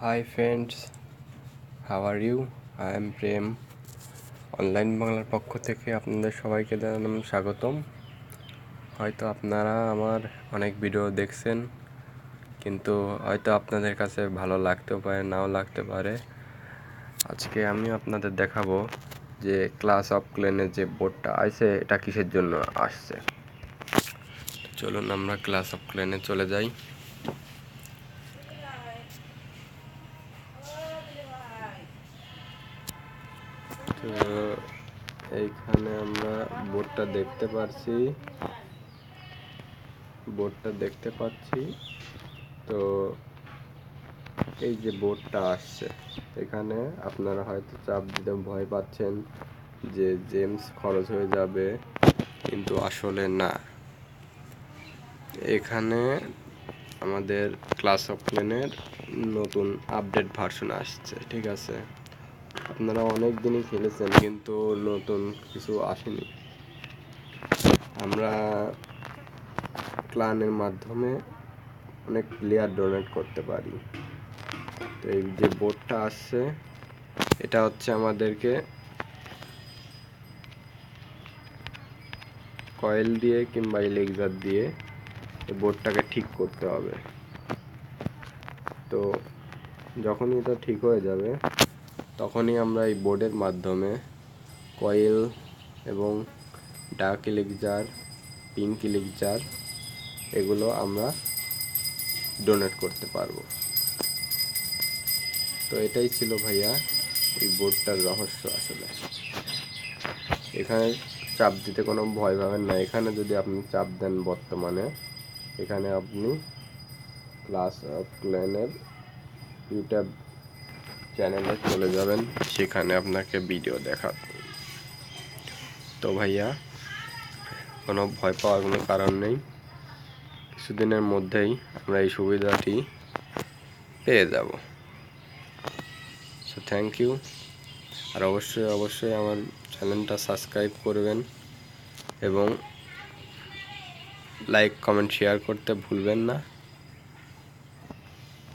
Hi friends, how are you? I am Prem online বাংলার পক্ষ থেকে আপনাদের সবাইকে জানালাম স্বাগতম। হয়তো আপনারা আমার অনেক ভিডিও দেখছেন, কিন্তু হয়তো আপনাদের কাছে ভালো লাগতেও পারে, নাও লাগতে পারে। আজকে আমি আপনাদের দেখাবো যে ক্লাস অফ ক্লেনের যে বোর্ডটা আছে এটা কিসের জন্য আসছে। চলুন আমরা ক্লাস অফ ক্লেনে চলে যাই। তো এইখানে আমরা বোর্ডটা দেখতে পাচ্ছি। তো এই যে বোর্ডটা আসছে, এখানে আপনারা হয়তো চাপ দিতে ভয় পাচ্ছেন যে জেমস খরচ হয়ে যাবে, কিন্তু আসলে না। এখানে আমাদের ক্লাস অফ ক্লেনের নতুন আপডেট ভার্সন আসছে, ঠিক আছে? আপনারা অনেক দিনই খেলেছেন, কিন্তু নতুন কিছু আসেনি। আমরা ক্লানের মাধ্যমে অনেক প্লেয়ার ডোনেট করতে পারি। তো এই যে বোর্ডটা আসছে, এটা হচ্ছে আমাদেরকে কয়েল দিয়ে কিংবা ইলেক্ট্রার দিয়ে এই বোর্ডটাকে ঠিক করতে হবে। তো যখনই এটা ঠিক হয়ে যাবে, তখনই আমরা এই বোর্ডের মাধ্যমে কয়েল এবং ডার্ক ইলেক্ট্রার, পিঙ্ক ইলেক্ট্রার এগুলো আমরা ডোনেট করতে পারবো। তো এটাই ছিল ভাইয়া এই বোর্ডটার রহস্য। আসলে এখানে চাপ দিতে কোনো ভয় পাবেন না। এখানে যদি আপনি চাপ দেন, বর্তমানে এখানে আপনি ক্লাস অফ ক্ল্যানের ইউটিউব চ্যানেলে চলে যাবেন, সেখানে আপনাকে ভিডিও দেখাবে। তো ভাইয়া কোনো ভয় পাওয়ার কোনো কারণ নেই, কিছুদিনের মধ্যেই আমরা এই সুবিধাটি পেয়ে যাব। So thank you. আর অবশ্যই আমার চ্যানেলটা সাবস্ক্রাইব করবেন এবং লাইক কমেন্ট শেয়ার করতে ভুলবেন না।